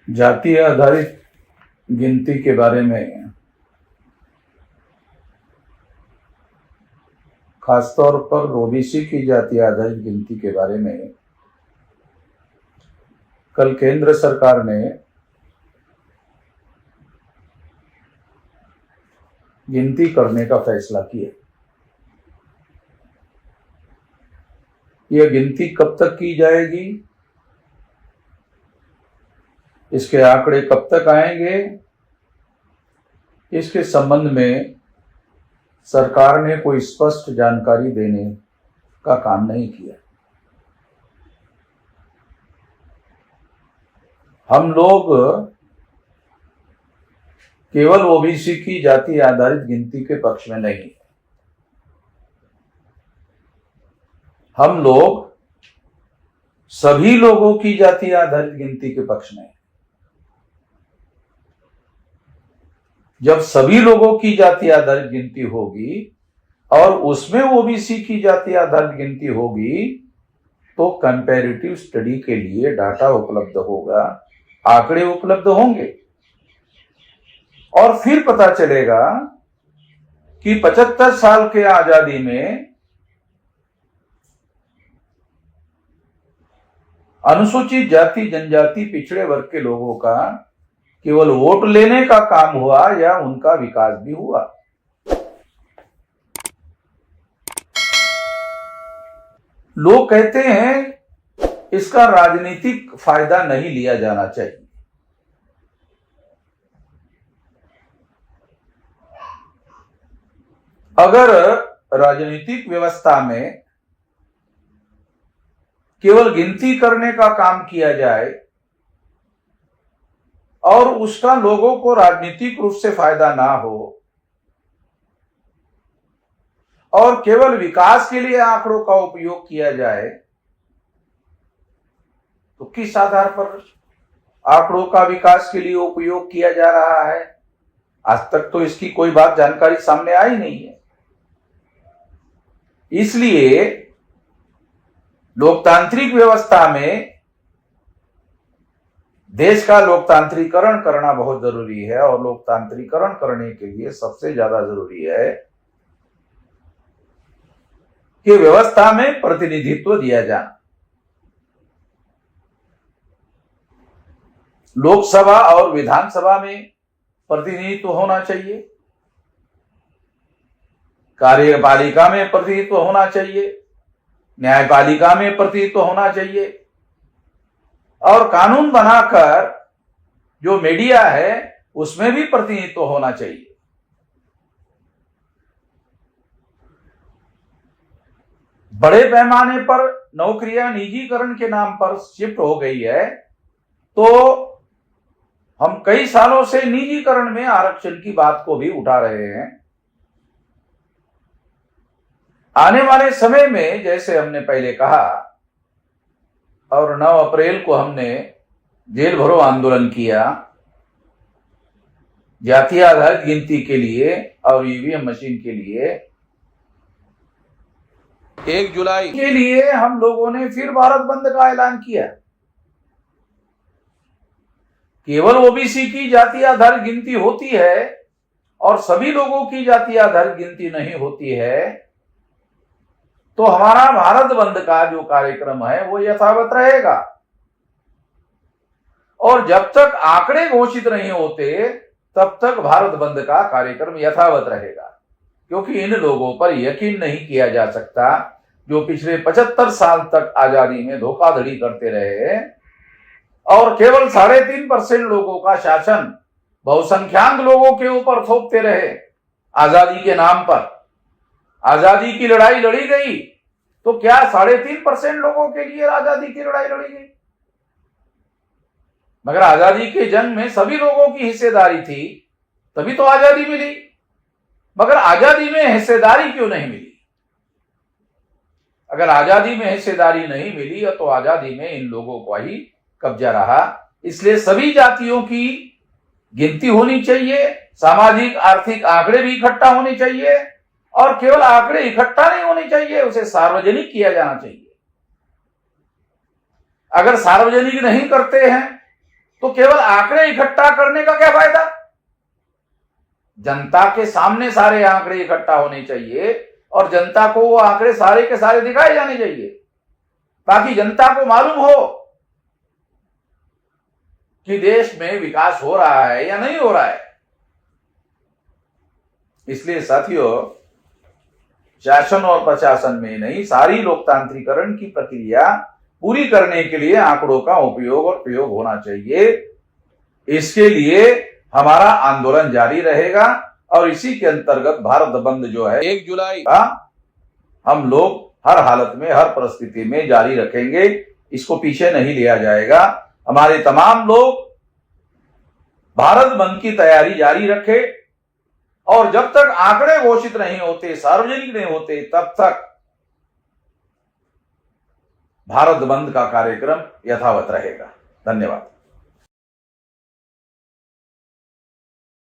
जातीय आधारित गिनती के बारे में खासतौर पर ओबीसी की जातीय आधारित गिनती के बारे में कल केंद्र सरकार ने गिनती करने का फैसला किया। यह गिनती कब तक की जाएगी, इसके आंकड़े कब तक आएंगे, इसके संबंध में सरकार ने कोई स्पष्ट जानकारी देने का काम नहीं किया। हम लोग केवल ओबीसी की जाति आधारित गिनती के पक्ष में नहीं, हम लोग सभी लोगों की जाति आधारित गिनती के पक्ष में। जब सभी लोगों की जाति आधारित गिनती होगी और उसमें ओबीसी की जाति आधारित गिनती होगी तो कंपैरेटिव स्टडी के लिए डाटा उपलब्ध होगा, आंकड़े उपलब्ध होंगे और फिर पता चलेगा कि 75 साल के आजादी में अनुसूचित जाति जनजाति पिछड़े वर्ग के लोगों का केवल वोट लेने का काम हुआ या उनका विकास भी हुआ। लोग कहते हैं इसका राजनीतिक फायदा नहीं लिया जाना चाहिए। अगर राजनीतिक व्यवस्था में केवल गिनती करने का काम किया जाए और उसका लोगों को राजनीतिक रूप से फायदा ना हो और केवल विकास के लिए आंकड़ों का उपयोग किया जाए तो किस आधार पर आंकड़ों का विकास के लिए उपयोग किया जा रहा है? आज तक तो इसकी कोई बात जानकारी सामने आई नहीं है। इसलिए लोकतांत्रिक व्यवस्था में देश का लोकतांत्रिकरण करना बहुत जरूरी है और लोकतांत्रिकरण करने के लिए सबसे ज्यादा जरूरी है कि व्यवस्था में प्रतिनिधित्व दिया जाए। लोकसभा और विधानसभा में प्रतिनिधित्व होना चाहिए, कार्यपालिका में प्रतिनिधित्व होना चाहिए, न्यायपालिका में प्रतिनिधित्व होना चाहिए और कानून बनाकर जो मीडिया है उसमें भी प्रतिनिधित्व होना चाहिए। बड़े पैमाने पर नौकरियां निजीकरण के नाम पर शिफ्ट हो गई है तो हम कई सालों से निजीकरण में आरक्षण की बात को भी उठा रहे हैं। आने वाले समय में जैसे हमने पहले कहा और 9 अप्रैल को हमने जेल भरो आंदोलन किया जातीय आधारित गिनती के लिए और ईवीएम मशीन के लिए, 1 जुलाई के लिए हम लोगों ने फिर भारत बंद का ऐलान किया। केवल ओबीसी की जातीय आधारित गिनती होती है और सभी लोगों की जातीय आधारित गिनती नहीं होती है तो हमारा भारत बंद का जो कार्यक्रम है वो यथावत रहेगा और जब तक आंकड़े घोषित नहीं होते तब तक भारत बंद का कार्यक्रम यथावत रहेगा, क्योंकि इन लोगों पर यकीन नहीं किया जा सकता जो पिछले 75 साल तक आजादी में धोखाधड़ी करते रहे और केवल 3.5% लोगों का शासन बहुसंख्याक लोगों के ऊपर थोपते रहे। आजादी के नाम पर आजादी की लड़ाई लड़ी गई तो क्या 3.5% लोगों के लिए आजादी की लड़ाई लड़ी गई? मगर आजादी के जंग में सभी लोगों की हिस्सेदारी थी तभी तो आजादी मिली। मगर आजादी में हिस्सेदारी क्यों नहीं मिली? अगर आजादी में हिस्सेदारी नहीं मिली तो आजादी में इन लोगों का ही कब्जा रहा। इसलिए सभी जातियों की गिनती होनी चाहिए, सामाजिक आर्थिक आंकड़े भी इकट्ठा होने चाहिए और केवल आंकड़े इकट्ठा नहीं होने चाहिए, उसे सार्वजनिक किया जाना चाहिए। अगर सार्वजनिक नहीं करते हैं तो केवल आंकड़े इकट्ठा करने का क्या फायदा? जनता के सामने सारे आंकड़े इकट्ठा होने चाहिए और जनता को वो आंकड़े सारे के सारे दिखाए जाने चाहिए, ताकि जनता को मालूम हो कि देश में विकास हो रहा है या नहीं हो रहा है। इसलिए साथियों, शासन और प्रशासन में नहीं, सारी लोकतांत्रिकरण की प्रक्रिया पूरी करने के लिए आंकड़ों का उपयोग और प्रयोग होना चाहिए। इसके लिए हमारा आंदोलन जारी रहेगा और इसी के अंतर्गत भारत बंद जो है 1 जुलाई का हम लोग हर हालत में, हर परिस्थिति में जारी रखेंगे। इसको पीछे नहीं लिया जाएगा। हमारे तमाम लोग भारत बंद की तैयारी जारी रखे और जब तक आंकड़े घोषित नहीं होते, सार्वजनिक नहीं होते, तब तक भारत बंद का कार्यक्रम यथावत रहेगा। धन्यवाद।